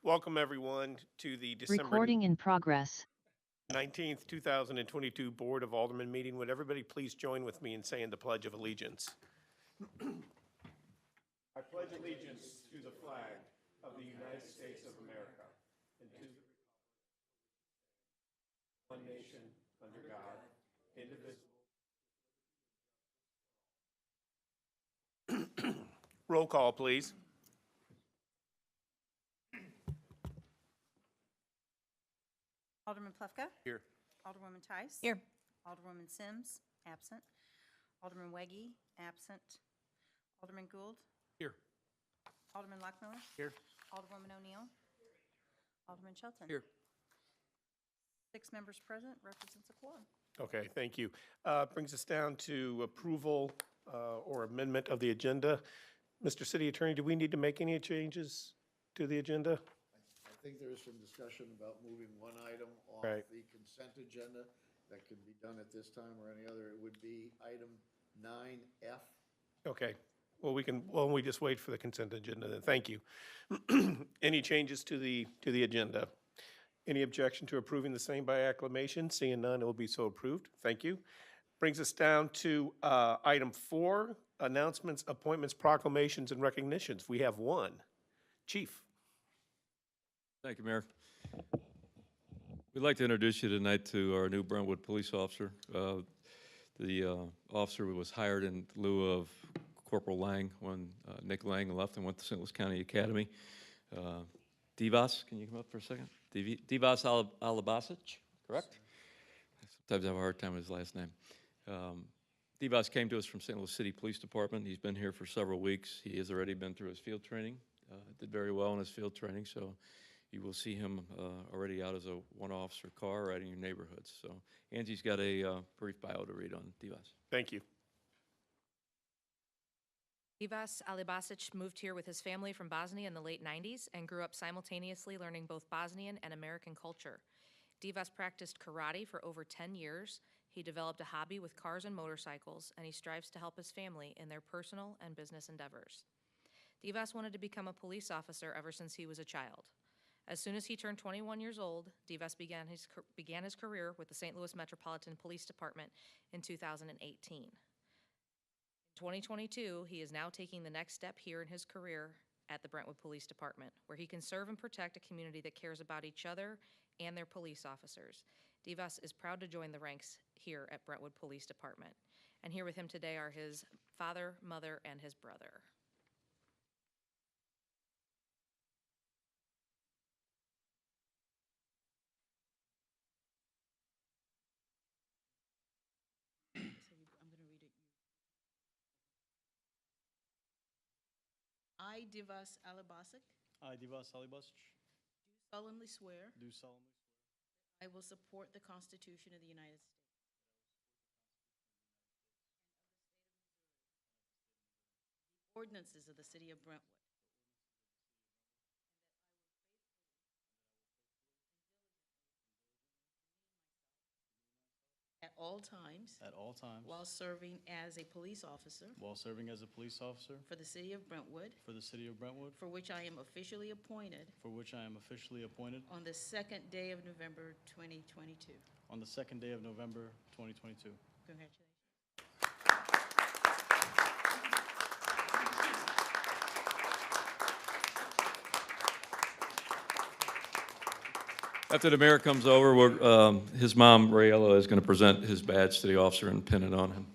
Welcome, everyone, to the December Recording in progress. 19th, 2022 Board of Aldermen meeting. Would everybody please join with me in saying the Pledge of Allegiance? I pledge allegiance to the flag of the United States of America and to the one nation, under God, indivisible. Roll call, please. Alderman Plufka. Here. Alderwoman Tice. Here. Alderwoman Sims, absent. Alderman Weggie, absent. Alderman Gould. Here. Alderman Lockmiller. Here. Alderwoman O'Neill. Alderman Shelton. Here. 6 members present, represents a quorum. Okay, thank you. Brings us down to approval or amendment of the agenda. Mr. City Attorney, do we need to make any changes to the agenda? I think there is some discussion about moving one item off Right. the consent agenda. That can be done at this time or any other. It would be item 9F. Okay, well, we just wait for the consent agenda then. Thank you. Any changes to the agenda? Any objection to approving the same by acclamation? Seeing none, it will be so approved. Thank you. Brings us down to item 4, announcements, appointments, proclamations, and recognitions. We have one. Chief. Thank you, Mayor. We'd like to introduce you tonight to our new Brentwood police officer. The officer was hired in lieu of Corporal Lang when Nick Lang left and went to St. Louis County Academy. Divas, can you come up for a second? Divas Alibasic, correct? Sometimes I have a hard time with his last name. Divas came to us from St. Louis City Police Department. He's been here for several weeks. He has already been through his field training. Did very well in his field training, so you will see him already out as a one-officer car right in your neighborhoods. So Angie's got a brief bio to read on Divas. Thank you. Divas Alibasic moved here with his family from Bosnia in the late 90s and grew up simultaneously learning both Bosnian and American culture. Divas practiced karate for over 10 years. He developed a hobby with cars and motorcycles, and he strives to help his family in their personal and business endeavors. Divas wanted to become a police officer ever since he was a child. As soon as he turned 21 years old, Divas began his career with the St. Louis Metropolitan Police Department in 2018. In 2022, he is now taking the next step here in his career at the Brentwood Police Department, where he can serve and protect a community that cares about each other and their police officers. Divas is proud to join the ranks here at Brentwood Police Department. And here with him today are his father, mother, and his brother. I, Divas Alibasic, I, Divas Alibasic, solemnly swear do solemnly I will support the Constitution of the United States ordinances of the City of Brentwood, at all times at all times while serving as a police officer while serving as a police officer for the City of Brentwood, for the City of Brentwood, for which I am officially appointed for which I am officially appointed on the 2nd day of November 2022. on the 2nd day of November 2022. Congratulations. After the mayor comes over, his mom, Rayella, is going to present his badge to the officer and pin it on him.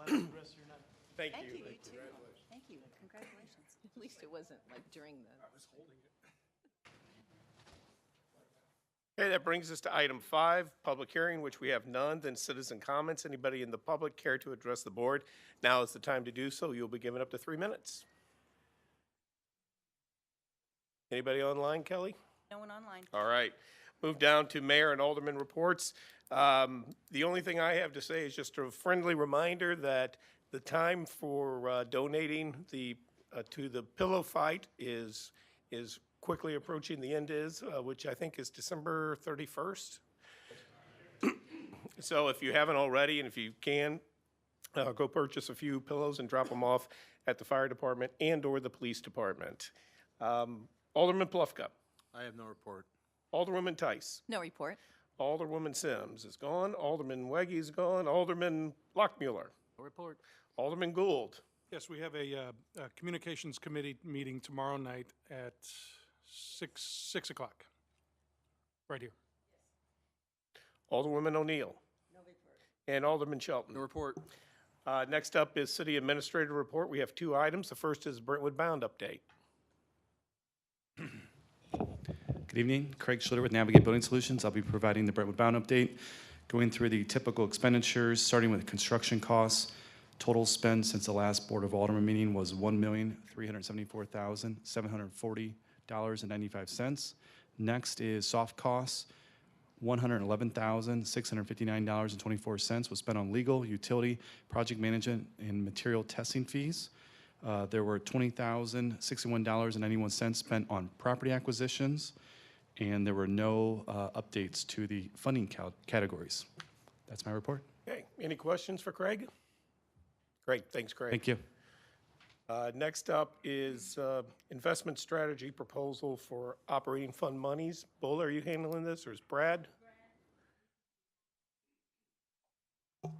Have a good rest of your night. Thank Thank you. you, you too. Thank you, congratulations. At least it wasn't like during the. Okay, that brings us to item 5, public hearing, which we have none. Then citizen comments. Anybody in the public care to address the board? Now is the time to do so. You'll be given up to 3 minutes. Anybody online, Kelly? No one online. All right. Move down to mayor and alderman reports. The only thing I have to say is just a friendly reminder that the time for donating to the pillow fight is quickly approaching. The end which I think is December 31st. So if you haven't already, and if you can, go purchase a few pillows and drop them off at the fire department and/or the police department. Alderman Plufka. I have no report. Alderwoman Tice. No report. Alderwoman Sims is gone. Alderman Weggie is gone. Alderman Lockmuller. No report. Alderman Gould. Yes, we have a communications committee meeting tomorrow night at 6 o'clock, right here. Alderwoman O'Neill. No report. And Alderman Shelton. No report. Next up is City Administrator Report. We have 2 items. The first is Brentwood Bound update. Good evening, Craig Schlitter with Navigate Building Solutions. I'll be providing the Brentwood Bound update, going through the typical expenditures, starting with construction costs. Total spend since the last Board of Aldermen meeting was $1,374,740.95. Next is soft costs. $111,659.24 was spent on legal, utility, project management, and material testing fees. There were $20,061.91 spent on property acquisitions, and there were no updates to the funding categories. That's my report. Okay, any questions for Craig? Great, thanks, Craig. Thank you. Next up is investment strategy proposal for operating fund monies. Bull, are you handling this, or is Brad?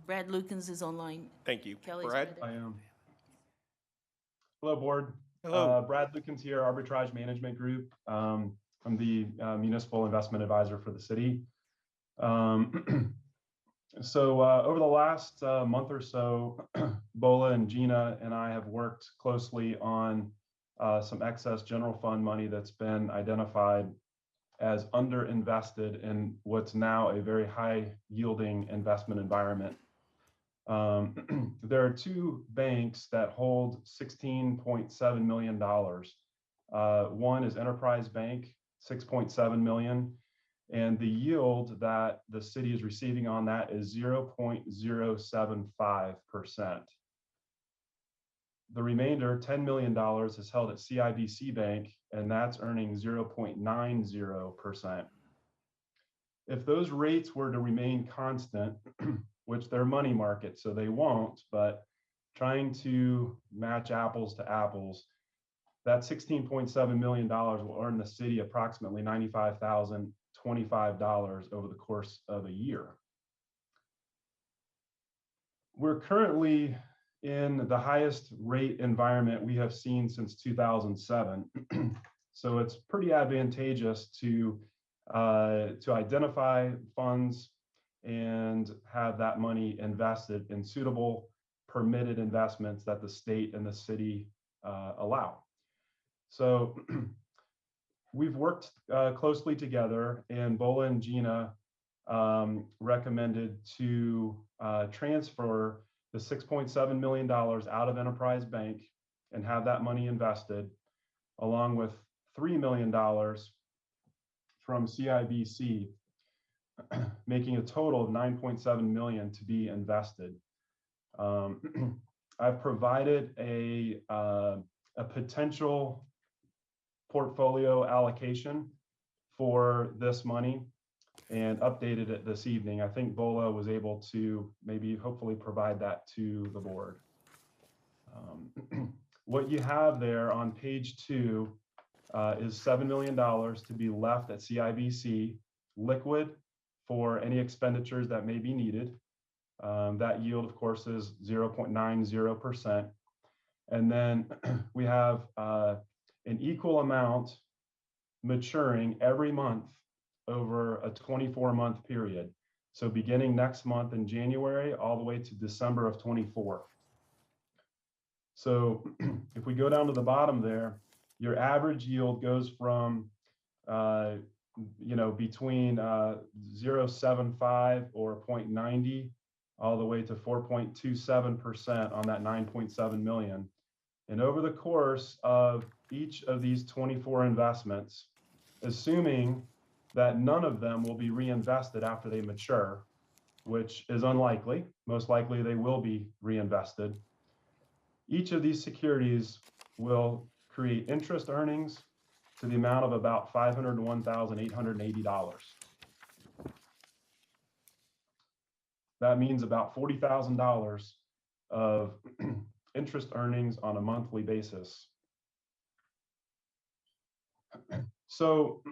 Brad Lukens is online. Thank you. Kelly's Brad? read it. I am. Hello, Board. Hello. Brad Lukens here, Arbitrage Management Group. I'm the Municipal Investment Advisor for the city. So over the last month or so, Bola and Gina and I have worked closely on some excess general fund money that's been identified as underinvested in what's now a very high yielding investment environment. There are 2 banks that hold $16.7 million. One is Enterprise Bank, $6.7 million. And the yield that the city is receiving on that is 0.075%. The remainder, $10 million, is held at CIBC Bank, and that's earning 0.90%. If those rates were to remain constant, which they're money market, so they won't, but trying to match apples to apples, that $16.7 million will earn the city approximately $95,025 over the course of a year. We're currently in the highest rate environment we have seen since 2007. So it's pretty advantageous to identify funds and have that money invested in suitable permitted investments that the state and the city allow. So we've worked closely together, and Bola and Gina recommended to transfer the $6.7 million out of Enterprise Bank and have that money invested, along with $3 million from CIBC, making a total of $9.7 million to be invested. I've provided a potential portfolio allocation for this money and updated it this evening. I think Bola was able to maybe hopefully provide that to the board. What you have there on page 2 is $7 million to be left at CIBC, liquid for any expenditures that may be needed. That yield, of course, is 0.90%. And then we have an equal amount maturing every month over a 24-month period. So beginning next month in January, all the way to December of 24. So if we go down to the bottom there, your average yield goes from, between 0.75 or 0.90 all the way to 4.27% on that 9.7 million. And over the course of each of these 24 investments, assuming that none of them will be reinvested after they mature, which is unlikely, most likely they will be reinvested. Each of these securities will create interest earnings to the amount of about $501,880. That means about $40,000 of interest earnings on a monthly basis. So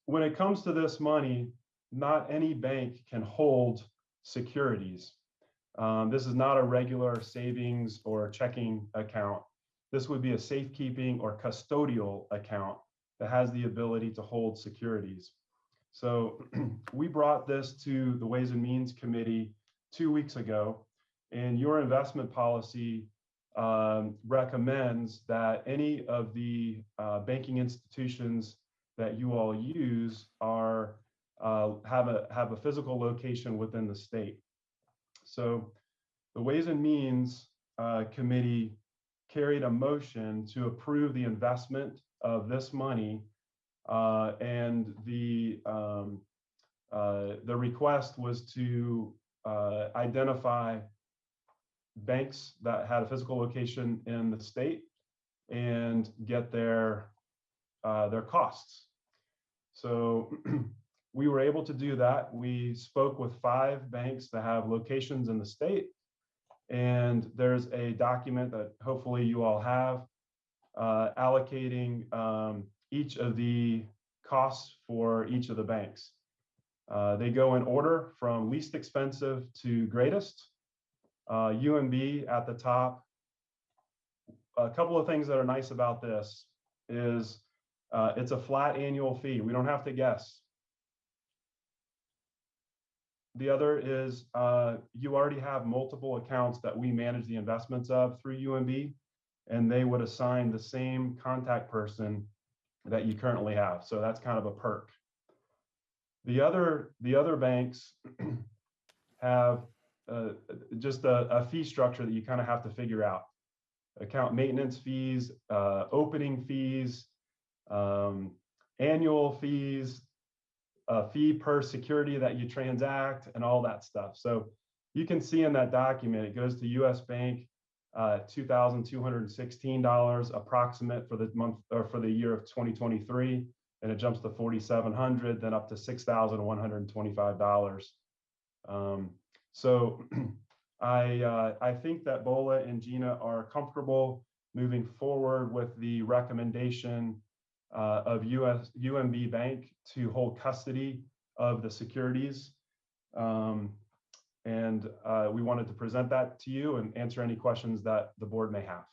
when it comes to this money, not any bank can hold securities. This is not a regular savings or checking account. This would be a safekeeping or custodial account that has the ability to hold securities. So we brought this to the Ways and Means Committee 2 weeks ago, and your investment policy recommends that any of the banking institutions that you all use are have a physical location within the state. So the Ways and Means Committee carried a motion to approve the investment of this money, and the request was to identify banks that had a physical location in the state and get their costs. So we were able to do that. We spoke with 5 banks that have locations in the state, and there's a document that hopefully you all have allocating each of the costs for each of the banks. They go in order from least expensive to greatest. UMB at the top. A couple of things that are nice about this is it's a flat annual fee. We don't have to guess. The other is you already have multiple accounts that we manage the investments of through UMB, and they would assign the same contact person that you currently have. So that's kind of a perk. The other banks have just a fee structure that you kind of have to figure out. Account maintenance fees, opening fees, annual fees, a fee per security that you transact, and all that stuff. So you can see in that document, it goes to US Bank, $2,216 approximate for the month or for the year of 2023, and it jumps to $4,700, then up to $6,125. So I think that Bola and Gina are comfortable moving forward with the recommendation of UMB Bank to hold custody of the securities. And we wanted to present that to you and answer any questions that the board may have.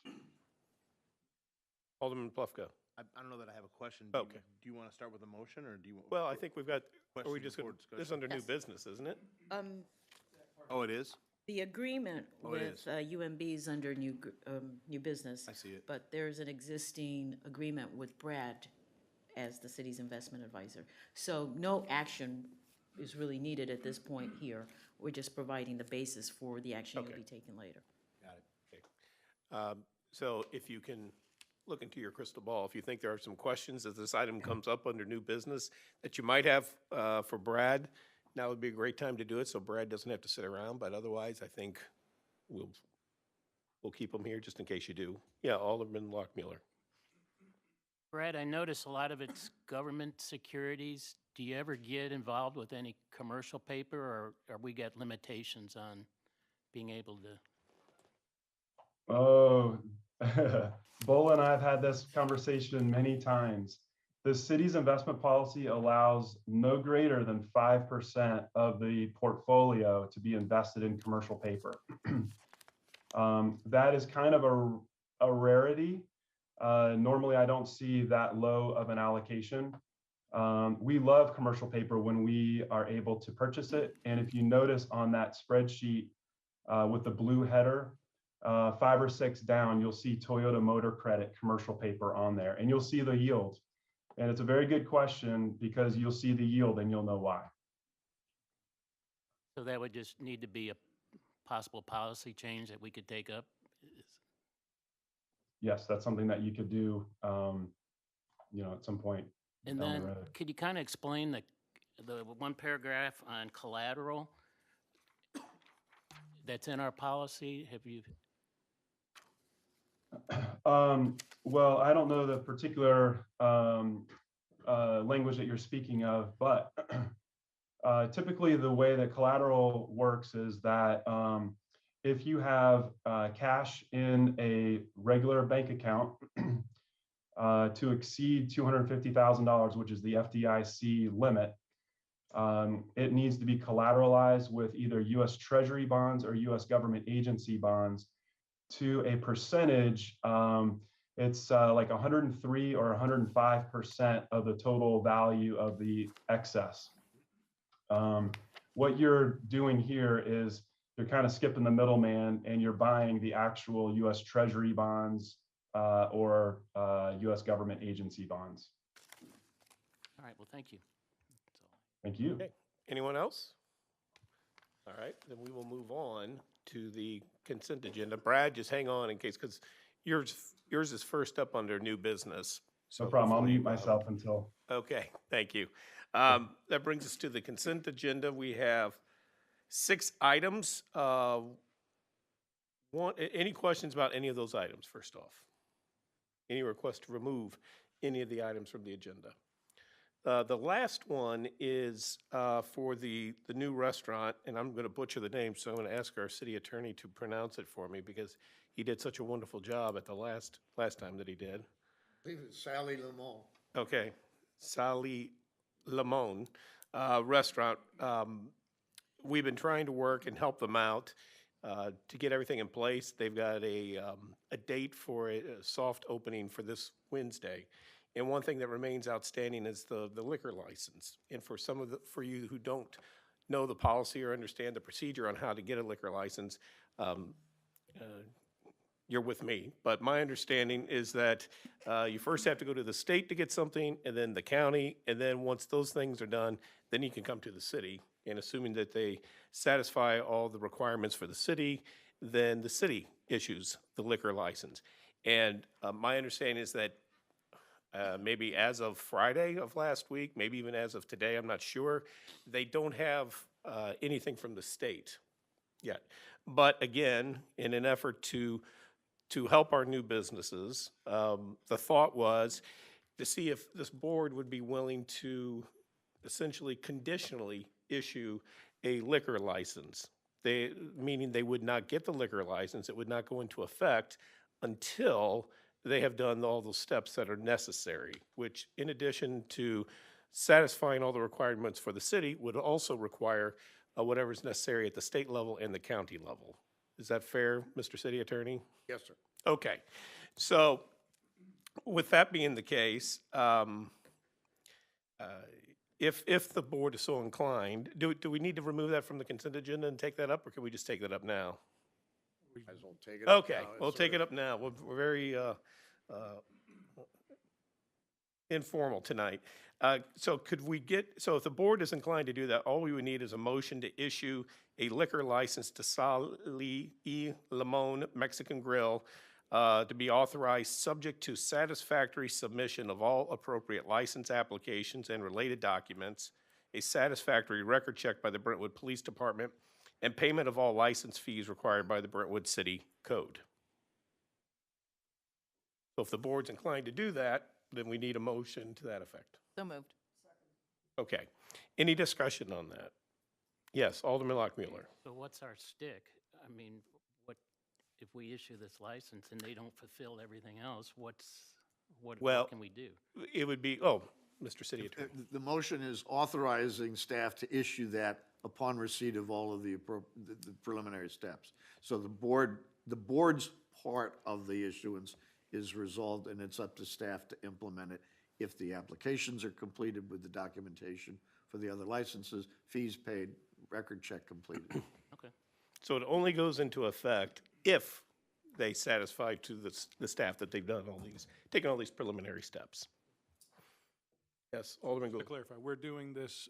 Alderman Plufka. I don't know that I have a question. Okay. Do you want to start with a motion, or do you? Well, I think we've got, are we Question just going before to, this is under new Yes. business, isn't it? Oh, it is? The agreement Oh, it with UMB is under new business. I see it. But there's an existing agreement with Brad as the city's investment advisor. So no action is really needed at this point here. We're just providing the basis for the action you'll Okay. be taking later. Got it. So if you can look into your crystal ball, if you think there are some questions as this item comes up under new business that you might have for Brad, now would be a great time to do it, so Brad doesn't have to sit around, but otherwise, I think we'll keep him here just in case you do. Yeah, Alderman Lockmuller. Brad, I notice a lot of it's government securities. Do you ever get involved with any commercial paper, or we got limitations on being able to? Oh, Bola and I have had this conversation many times. The city's investment policy allows no greater than 5% of the portfolio to be invested in commercial paper. That is kind of a rarity. Normally, I don't see that low of an allocation. We love commercial paper when we are able to purchase it. And if you notice on that spreadsheet with the blue header, 5 or 6 down, you'll see Toyota Motor Credit commercial paper on there, and you'll see the yield. And it's a very good question because you'll see the yield and you'll know why. So that would just need to be a possible policy change that we could take up? Yes, that's something that you could do, at some point. And down the then, road. could you kind of explain the one paragraph on collateral that's in our policy? Have you, Well, I don't know the particular language that you're speaking of, but typically the way that collateral works is that if you have cash in a regular bank account to exceed $250,000, which is the FDIC limit, it needs to be collateralized with either U.S. Treasury bonds or U.S. government agency bonds to a percentage. It's like 103 or 105% of the total value of the excess. What you're doing here is you're kind of skipping the middleman and you're buying the actual U.S. Treasury bonds or U.S. government agency bonds. all right, well, thank you. Thank you. Okay. Anyone else? All right, then we will move on to the consent agenda. Brad, just hang on in case, because yours is first up under new business. No So problem. I'll hopefully, mute myself until. Okay, thank you. That brings us to the consent agenda. We have 6 items. Any questions about any of those items, first off? Any request to remove any of the items from the agenda? The last one is for the new restaurant, and I'm going to butcher the name, so I'm going to ask our city attorney to pronounce it for me because he did such a wonderful job at the last time that he did. I believe it's Sally Lemon. Okay, Sally Lemon restaurant. We've been trying to work and help them out to get everything in place. They've got a date for a soft opening for this Wednesday. And one thing that remains outstanding is the liquor license. And for you who don't know the policy or understand the procedure on how to get a liquor license, you're with me. But my understanding is that you first have to go to the state to get something, and then the county, and then once those things are done, then you can come to the city. And assuming that they satisfy all the requirements for the city, then the city issues the liquor license. And my understanding is that maybe as of Friday of last week, maybe even as of today, I'm not sure, they don't have anything from the state yet. But again, in an effort to help our new businesses, the thought was to see if this board would be willing to essentially conditionally issue a liquor license. Meaning they would not get the liquor license, it would not go into effect until they have done all those steps that are necessary, which in addition to satisfying all the requirements for the city would also require whatever is necessary at the state level and the county level. Is that fair, Mr. City Attorney? Yes, sir. Okay. So with that being the case, if the board is so inclined, do we need to remove that from the consent agenda and take that up, or can we just take that up now? Might as well take it up Okay, now. It's we'll sort take of- it up now. We're very informal tonight. So if the board is inclined to do that, all we would need is a motion to issue a liquor license to Sally Lemon Mexican Grill to be authorized subject to satisfactory submission of all appropriate license applications and related documents, a satisfactory record check by the Brentwood Police Department, and payment of all license fees required by the Brentwood City Code. So if the board's inclined to do that, then we need a motion to that effect. So moved. Okay. Any discussion on that? Yes, Alderman Lockmuller. So what's our stick? I mean, what, if we issue this license and they don't fulfill everything else, what can we do? It would be, Mr. City Attorney. The motion is authorizing staff to issue that upon receipt of all of the preliminary steps. So the board's part of the issuance is resolved, and it's up to staff to implement it if the applications are completed with the documentation for the other licenses, fees paid, record check completed. Okay. So it only goes into effect if they satisfy to the staff that they've done all these, taken all these preliminary steps. Yes, Alderman To Gould. clarify, we're doing this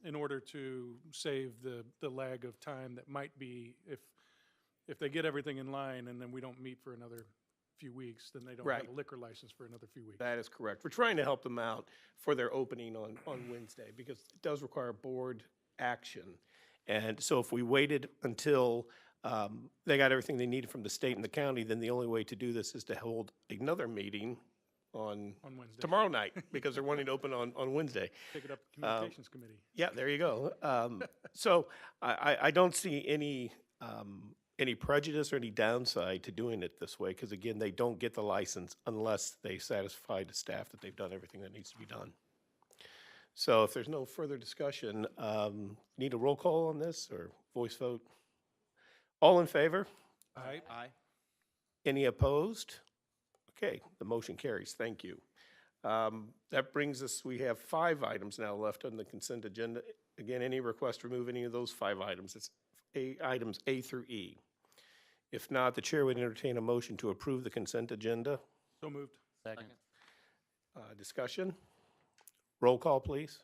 in order to save the lag of time that might be if they get everything in line and then we don't meet for another few weeks, then they don't have Right. a liquor license for another few weeks. That is correct. We're trying to help them out for their opening on Wednesday because it does require board action. And so if we waited until they got everything they needed from the state and the county, then the only way to do this is to hold another meeting on Wednesday. tomorrow night because they're wanting to open on Wednesday. Take it up to Communications Committee. Yeah, there you go. So I don't see any prejudice or any downside to doing it this way, because again, they don't get the license unless they satisfy the staff that they've done everything that needs to be done. So if there's no further discussion, need a roll call on this or voice vote? All in favor? Aye. Aye. Any opposed? Okay, the motion carries. Thank you. That brings us, we have 5 items now left on the consent agenda. Again, any request to remove any of those 5 items, it's items A through E. If not, the chair would entertain a motion to approve the consent agenda. So moved. Second. Discussion? Roll call, please.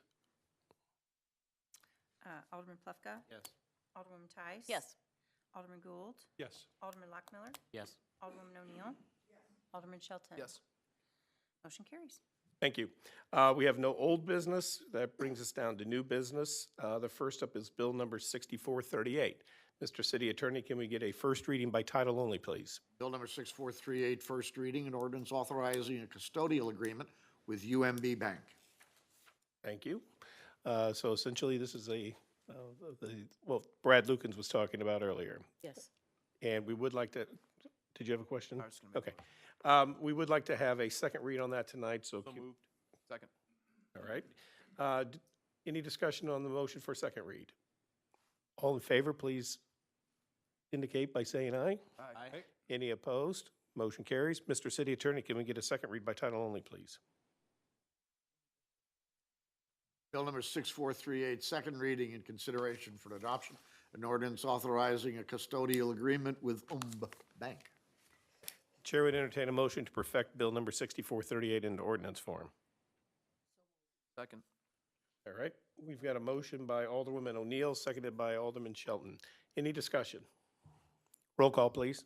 Alderman Plufka? Yes. Alderwoman Tice? Yes. Alderman Gould? Yes. Alderman Lockmiller? Yes. Alderwoman O'Neill? Alderman Shelton? Yes. Motion carries. Thank you. We have no old business. That brings us down to new business. The first up is Bill number 6438. Mr. City Attorney, can we get a first reading by title only, please? Bill number 6438, first reading, an ordinance authorizing a custodial agreement with UMB Bank. Thank you. So essentially, this is well, Brad Lukens was talking about earlier. Yes. And we would like to, did you have a question? I was gonna make Okay. We would like to have a second read on that tonight, so. So moved. Second. All right. Any discussion on the motion for second read? All in favor, please indicate by saying aye. Aye. Any opposed? Motion carries. Mr. City Attorney, can we get a second read by title only, please? Bill number 6438, second reading and consideration for adoption, an ordinance authorizing a custodial agreement with UMB Bank. Chair would entertain a motion to perfect Bill number 6438 into ordinance form. Second. All right. We've got a motion by Alderwoman O'Neill, seconded by Alderman Shelton. Any discussion? Roll call, please.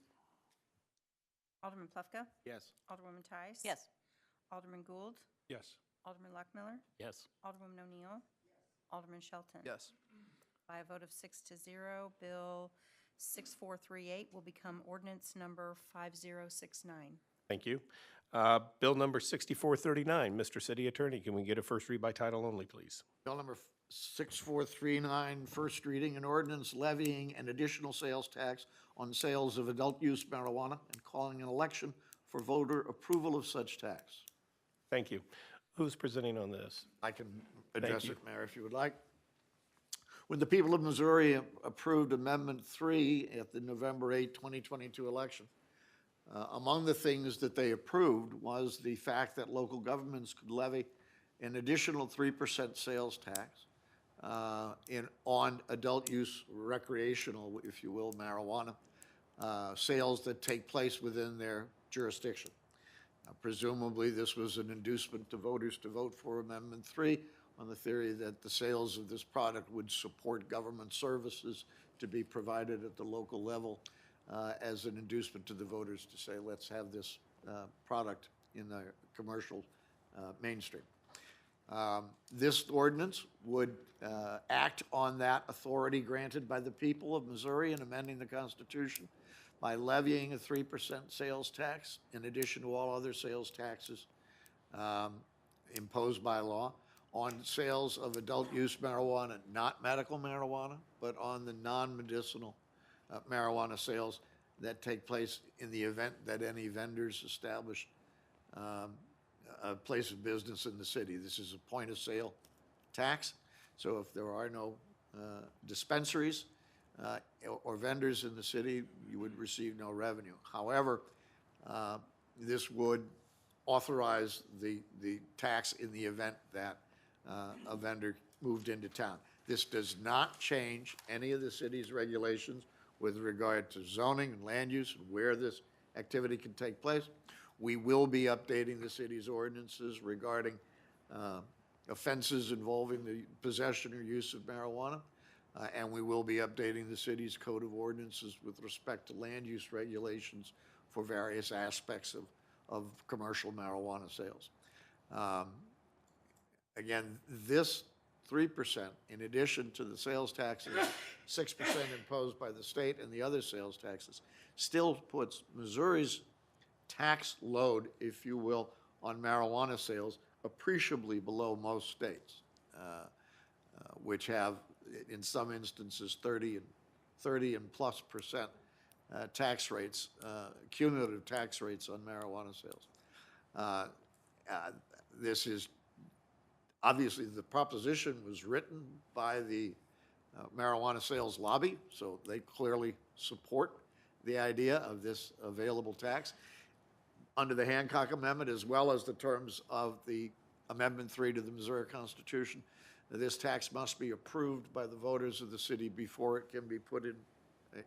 Alderman Plufka? Yes. Alderwoman Tice? Yes. Alderman Gould? Yes. Alderman Lockmiller? Yes. Alderwoman O'Neill? Alderman Shelton? Yes. By a vote of 6-0, Bill 6438 will become ordinance number 5069. Thank you. Bill number 6439, Mr. City Attorney, can we get a first read by title only, please? Bill number 6439, first reading, an ordinance levying an additional sales tax on sales of adult-use marijuana and calling an election for voter approval of such tax. Thank you. Who's presenting on this? I can address you. it, Mayor, if you would like. When the people of Missouri approved Amendment 3 at the November 8, 2022 election, among the things that they approved was the fact that local governments could levy an additional 3% sales tax on adult use recreational, if you will, marijuana sales that take place within their jurisdiction. Presumably, this was an inducement to voters to vote for Amendment 3 on the theory that the sales of this product would support government services to be provided at the local level as an inducement to the voters to say, let's have this product in the commercial mainstream. This ordinance would act on that authority granted by the people of Missouri in amending the Constitution by levying a 3% sales tax in addition to all other sales taxes imposed by law on sales of adult use marijuana, not medical marijuana, but on the non-medicinal marijuana sales that take place in the event that any vendors establish a place of business in the city. This is a point of sale tax. So if there are no dispensaries or vendors in the city, you would receive no revenue. However, this would authorize the tax in the event that a vendor moved into town. This does not change any of the city's regulations with regard to zoning and land use and where this activity can take place. We will be updating the city's ordinances regarding offenses involving the possession or use of marijuana. And we will be updating the city's code of ordinances with respect to land use regulations for various aspects of commercial marijuana sales. Again, this 3%, in addition to the sales taxes, 6% imposed by the state and the other sales taxes, still puts Missouri's tax load, if you will, on marijuana sales appreciably below most states, which have, in some instances, 30 and plus percent tax rates, cumulative tax rates on marijuana sales. This is, obviously, the proposition was written by the marijuana sales lobby, so they clearly support the idea of this available tax. Under the Hancock Amendment, as well as the terms of the Amendment 3 to the Missouri Constitution, this tax must be approved by the voters of the city before it can be put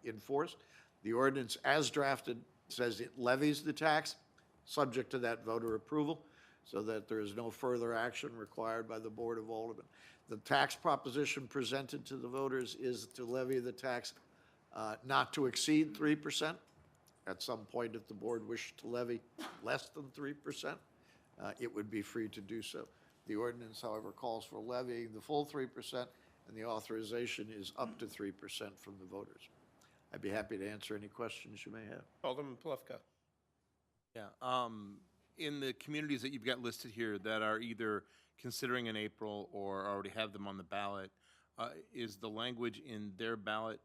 in force. The ordinance as drafted says it levies the tax, subject to that voter approval, so that there is no further action required by the Board of Aldermen. The tax proposition presented to the voters is to levy the tax not to exceed 3%. At some point, if the board wished to levy less than 3%, it would be free to do so. The ordinance, however, calls for levying the full 3%, and the authorization is up to 3% from the voters. I'd be happy to answer any questions you may have. Alderman Plufka. Yeah. In the communities that you've got listed here that are either considering in April or already have them on the ballot, is the language in their ballot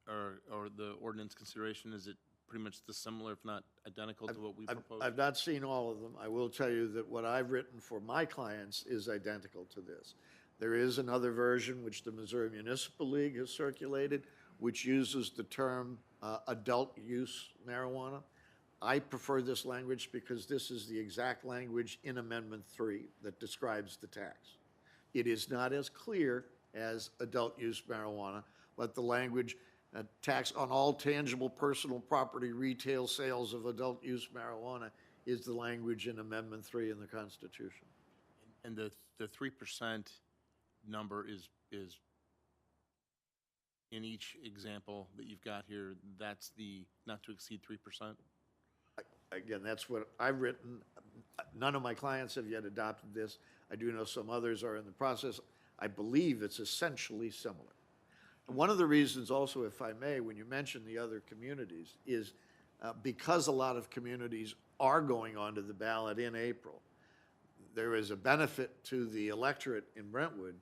or the ordinance consideration, is it pretty much the similar, if not identical, to what we proposed? I've not seen all of them. I will tell you that what I've written for my clients is identical to this. There is another version which the Missouri Municipal League has circulated, which uses the term adult use marijuana. I prefer this language because this is the exact language in Amendment 3 that describes the tax. It is not as clear as adult use marijuana, but the language tax on all tangible personal property retail sales of adult use marijuana is the language in Amendment 3 in the Constitution. And the 3% number is in each example that you've got here, that's the not to exceed 3%? Again, that's what I've written. None of my clients have yet adopted this. I do know some others are in the process. I believe it's essentially similar. One of the reasons also, if I may, when you mention the other communities, is because a lot of communities are going onto the ballot in April, there is a benefit to the electorate in Brentwood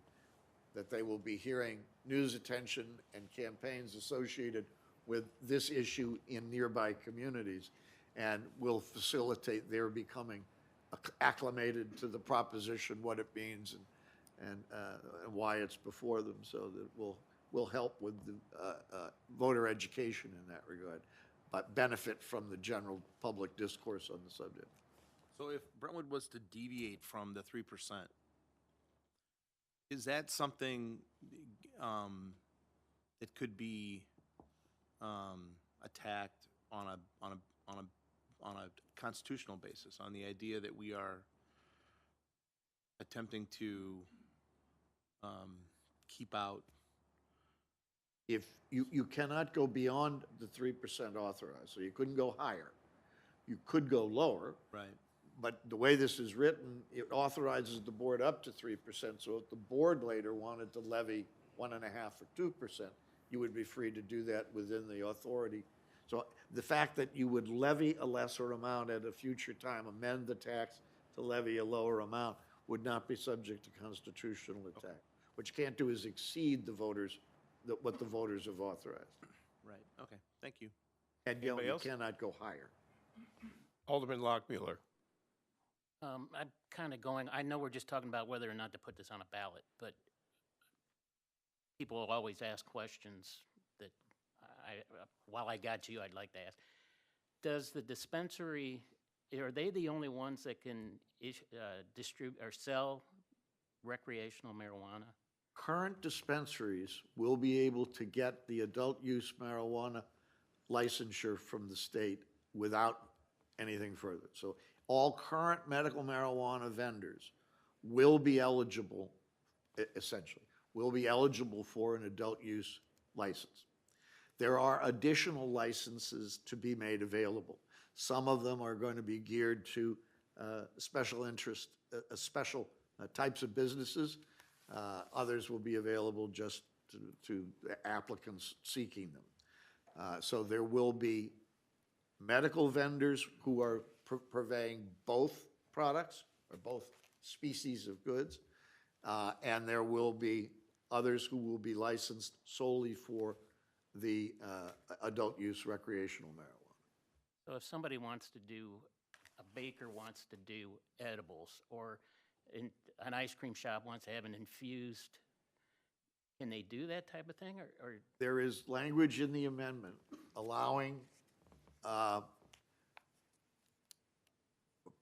that they will be hearing news attention and campaigns associated with this issue in nearby communities, and will facilitate their becoming acclimated to the proposition, what it means, and why it's before them, so that will help with the voter education in that regard, but benefit from the general public discourse on the subject. So if Brentwood was to deviate from the 3%, is that something that could be attacked on a constitutional basis, on the idea that we are attempting to keep out? If you cannot go beyond the 3% authorized, so you couldn't go higher. You could go lower. Right. But the way this is written, it authorizes the board up to 3%, so if the board later wanted to levy 1.5 or 2%, you would be free to do that within the authority. So the fact that you would levy a lesser amount at a future time, amend the tax to levy a lower amount, would not be subject to constitutional attack. What you can't do is exceed the voters, what the voters have authorized. Right, okay, thank you. And Anybody you else? cannot go higher. Alderman Lockmuller. I'm kind of going, I know we're just talking about whether or not to put this on a ballot, but people will always ask questions that while I got you, I'd like to ask. Does the dispensary are they the only ones that can distribute or sell recreational marijuana? Current dispensaries will be able to get the adult use marijuana licensure from the state without anything further. So all current medical marijuana vendors will be eligible, essentially, will be eligible for an adult use license. There are additional licenses to be made available. Some of them are going to be geared to special interest, special types of businesses. Others will be available just to applicants seeking them. So there will be medical vendors who are purveying both products or both species of goods, and there will be others who will be licensed solely for the adult use recreational marijuana. So if somebody wants to do, a baker wants to do edibles, or an ice cream shop wants to have an infused, can they do that type of thing, or? There is language in the amendment allowing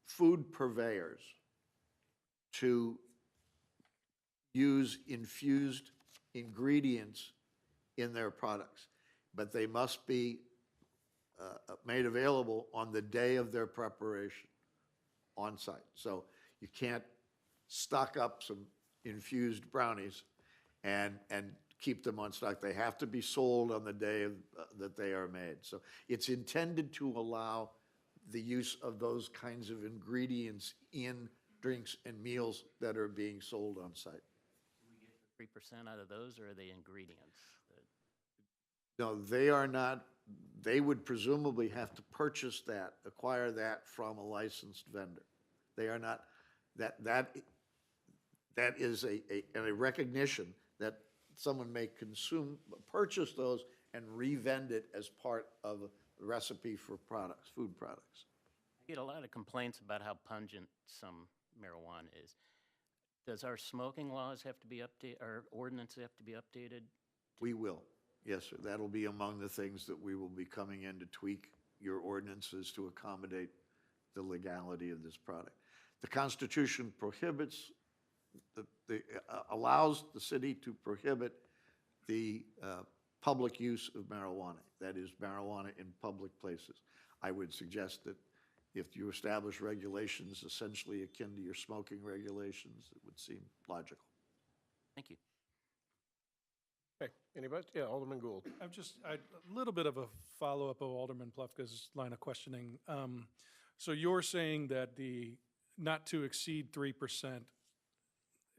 food purveyors to use infused ingredients in their products, but they must be made available on the day of their preparation on site. So you can't stock up some infused brownies and keep them on stock. They have to be sold on the day that they are made. So it's intended to allow the use of those kinds of ingredients in drinks and meals that are being sold on site. 3% out of those, or are they ingredients? No, they are not, they would presumably have to purchase that, acquire that from a licensed vendor. They are not, that is a recognition that someone may purchase those and revend it as part of a recipe for products, food products. I get a lot of complaints about how pungent some marijuana is. Does our smoking laws have to be updated, our ordinance have to be updated? We will, yes, sir. That'll be among the things that we will be coming in to tweak your ordinances to accommodate the legality of this product. The Constitution prohibits, allows the city to prohibit the public use of marijuana, that is marijuana in public places. I would suggest that if you establish regulations essentially akin to your smoking regulations, it would seem logical. Thank you. Okay, anybody? Yeah, Alderman Gould. A little bit of a follow-up of Alderman Plufka's line of questioning. So you're saying that the not to exceed 3%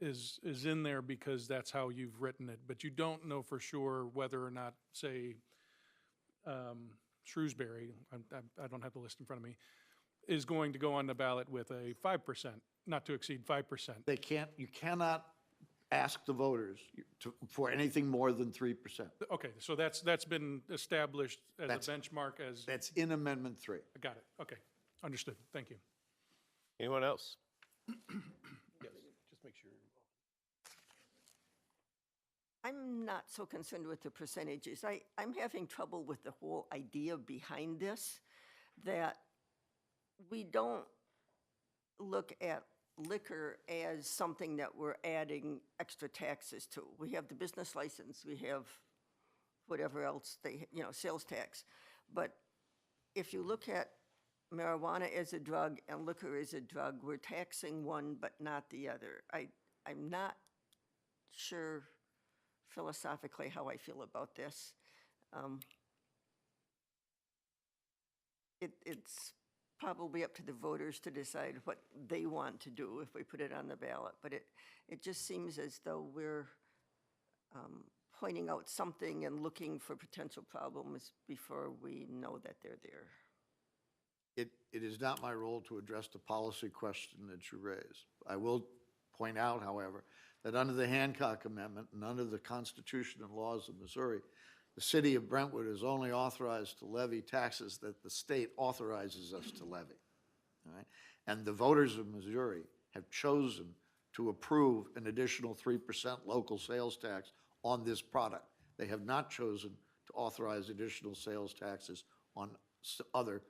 is in there because that's how you've written it, but you don't know for sure whether or not, say, Shrewsbury, I don't have the list in front of me, is going to go on the ballot with a 5%, not to exceed 5%. They can't, you cannot ask the voters for anything more than 3%. Okay, so that's been established as a benchmark as. That's in Amendment 3. I got it, okay, understood, thank you. Anyone else? Yes, just make sure. I'm not so concerned with the percentages. I'm having trouble with the whole idea behind this, that we don't look at liquor as something that we're adding extra taxes to. We have the business license, we have whatever else sales tax. But if you look at marijuana as a drug and liquor as a drug, we're taxing one but not the other. I'm not sure philosophically how I feel about this. It's probably up to the voters to decide what they want to do if we put it on the ballot, but it just seems as though we're pointing out something and looking for potential problems before we know that they're there. It is not my role to address the policy question that you raise. I will point out, however, that under the Hancock Amendment and under the Constitution and laws of Missouri, the city of Brentwood is only authorized to levy taxes that the state authorizes us to levy. All right? And the voters of Missouri have chosen to approve an additional 3% local sales tax on this product. They have not chosen to authorize additional sales taxes on other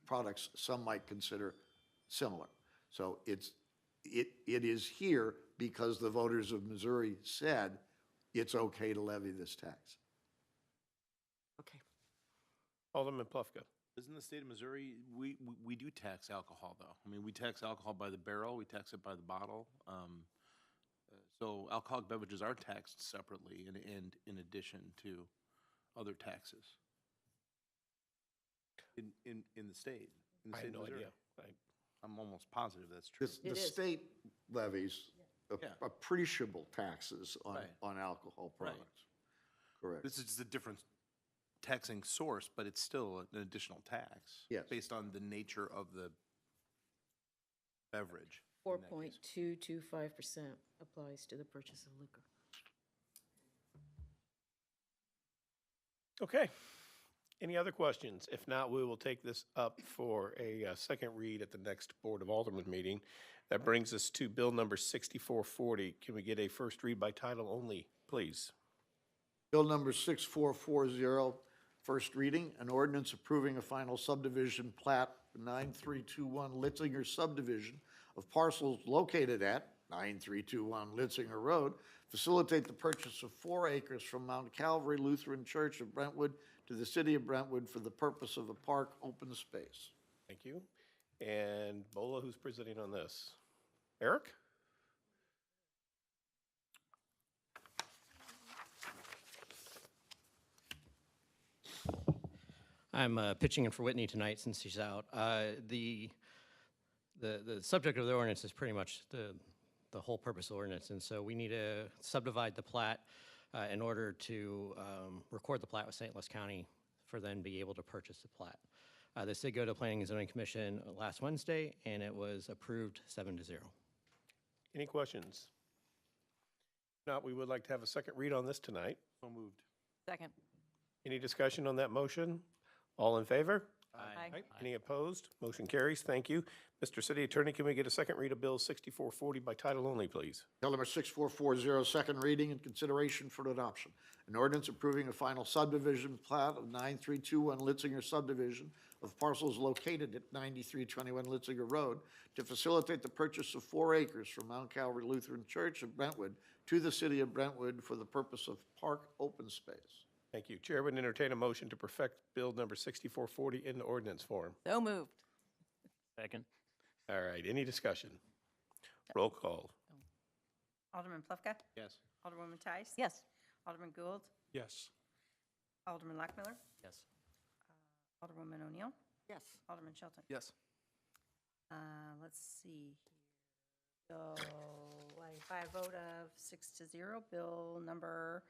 products some might consider similar. So it is here because the voters of Missouri said it's okay to levy this tax. Okay. Alderman Plufka. Isn't the state of Missouri, we do tax alcohol, though. I mean, we tax alcohol by the barrel, we tax it by the bottle. So alcoholic beverages are taxed separately and in addition to other taxes in the state. In the I state have no of Missouri. idea. I'm almost positive that's true. The state levies Yeah. appreciable taxes on, Right. on alcohol Right. products. Correct. This is just a different taxing source, but it's still an additional tax. Yes. Based on the nature of the beverage. in that case. 4.225% applies to the purchase of liquor. Okay. Any other questions? If not, we will take this up for a second read at the next Board of Aldermen meeting. That brings us to Bill number 6440. Can we get a first read by title only, please? Bill number 6440, first reading, an ordinance approving a final subdivision plat, 9321 Litzinger subdivision of parcels located at 9321 Litzinger Road, facilitate the purchase of 4 acres from Mount Calvary Lutheran Church of Brentwood to the city of Brentwood for the purpose of a park open space. Thank you. And Bola, who's presenting on this? Eric? I'm pitching in for Whitney tonight since she's out. The subject of the ordinance is pretty much the whole purpose of the ordinance, and so we need to subdivide the plat in order to record the plat with St. Louis County for then be able to purchase the plat. This did go to Planning and Zoning Commission last Wednesday, and it was approved 7-0. Any questions? If not, we would like to have a second read on this tonight. So moved. Second. Any discussion on that motion? All in favor? Aye. Any opposed? Motion carries. Thank you. Mr. City Attorney, can we get a second read of Bill 6440 by title only, please? Bill number 6440, second reading and consideration for adoption. An ordinance approving a final subdivision plat of 9321 Litzinger subdivision of parcels located at 9321 Litzinger Road to facilitate the purchase of 4 acres from Mount Calvary Lutheran Church of Brentwood to the city of Brentwood for the purpose of park open space. Thank you. Chair would entertain a motion to perfect Bill number 6440 in ordinance form. So moved. Second. All right, any discussion? Roll call. Alderman Plufka? Yes. Alderwoman Tice? Yes. Alderman Gould? Yes. Alderman Lockmiller? Yes. Alderwoman O'Neill? Yes. Alderman Shelton? Yes. Let's see. Bill, by a vote of 6-0, bill number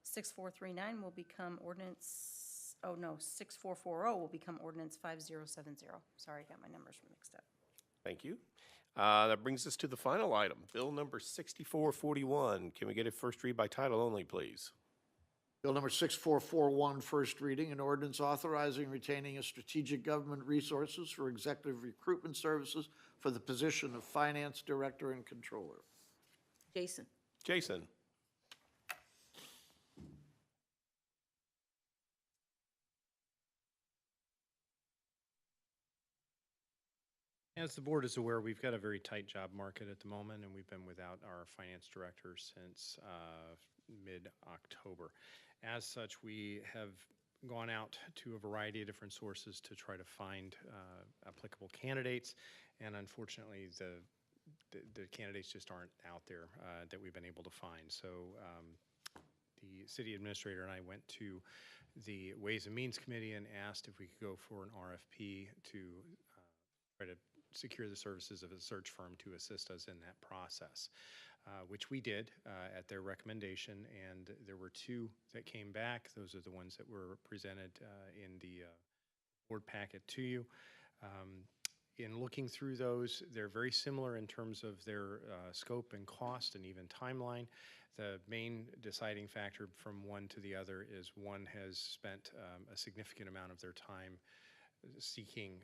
6439 will become ordinance, 6440 will become ordinance 5070. Sorry, I got my numbers mixed up. Thank you. That brings us to the final item, Bill number 6441. Can we get a first read by title only, please? Bill number 6441, first reading, an ordinance authorizing and retaining a strategic government resources for executive recruitment services for the position of finance director and controller. Jason? Jason? As the board is aware, we've got a very tight job market at the moment, and we've been without our finance director since mid-October. As such, we have gone out to a variety of different sources to try to find applicable candidates, and unfortunately, the candidates just aren't out there that we've been able to find. So the city administrator and I went to the Ways and Means Committee and asked if we could go for an RFP to try to secure the services of a search firm to assist us in that process, which we did at their recommendation, and there were 2 that came back. Those are the ones that were presented in the board packet to you. In looking through those, they're very similar in terms of their scope and cost and even timeline. The main deciding factor from one to the other is one has spent a significant amount of their time seeking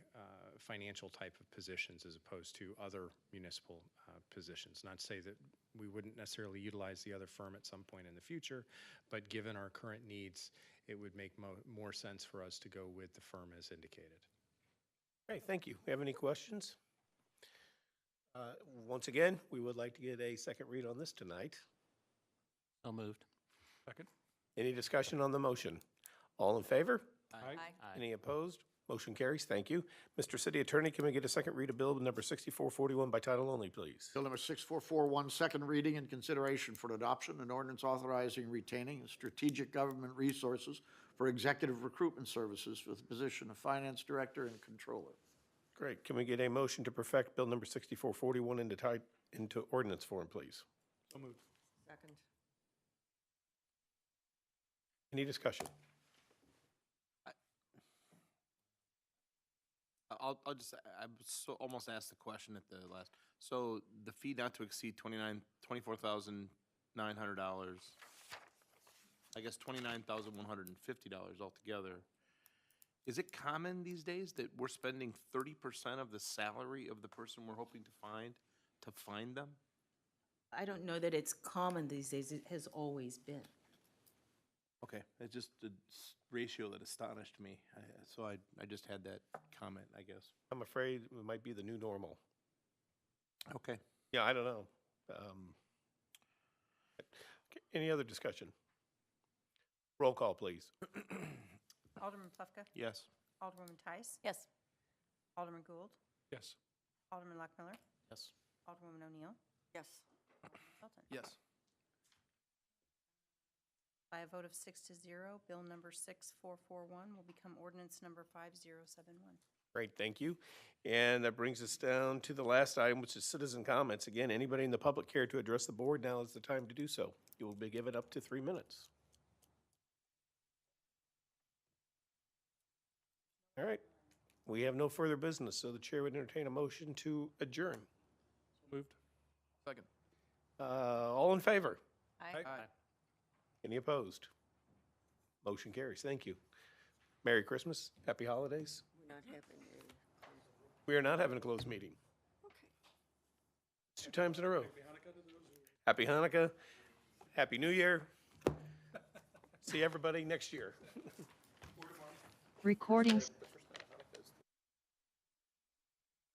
financial type of positions as opposed to other municipal positions. Not to say that we wouldn't necessarily utilize the other firm at some point in the future, but given our current needs, it would make more sense for us to go with the firm as indicated. Okay, thank you. Have any questions? Once again, we would like to get a second read on this tonight. So moved. Second? Any discussion on the motion? All in favor? Aye. Any opposed? Motion carries. Thank you. Mr. City Attorney, can we get a second read of Bill number 6441 by title only, please? Bill number 6441, second reading and consideration for adoption, an ordinance authorizing retaining strategic government resources for executive recruitment services for the position of finance director and controller. Great. Can we get a motion to perfect Bill number 6441 into ordinance form, please? So moved. Second. Any discussion? I'll just, I almost asked the question at the last. So the fee not to exceed $24,900, I guess $29,150 altogether. Is it common these days that we're spending 30% of the salary of the person we're hoping to find them? I don't know that it's common these days. It has always been. Okay, it's just a ratio that astonished me. So I just had that comment, I guess. I'm afraid it might be the new normal. Okay. Yeah, I don't know. Any other discussion? Roll call, please. Alderman Plufka? Yes. Alderwoman Tice? Yes. Alderman Gould? Yes. Alderman Lockmiller? Yes. Alderwoman O'Neill? Yes. Felton? Yes. By a vote of 6-0, Bill number 6441 will become ordinance number 5071. Great, thank you. And that brings us down to the last item, which is citizen comments. Again, anybody in the public care to address the board, now is the time to do so. You will be given up to 3 minutes. All right, we have no further business, so the chair would entertain a motion to adjourn. Moved. Second. All in favor? Aye. Any opposed? Motion carries. Thank you. Merry Christmas, happy holidays. We're not having a, We are not having a closed meeting. okay. It's 2 times in a row. Happy Hanukkah, Happy New Year. See everybody next year. Recordings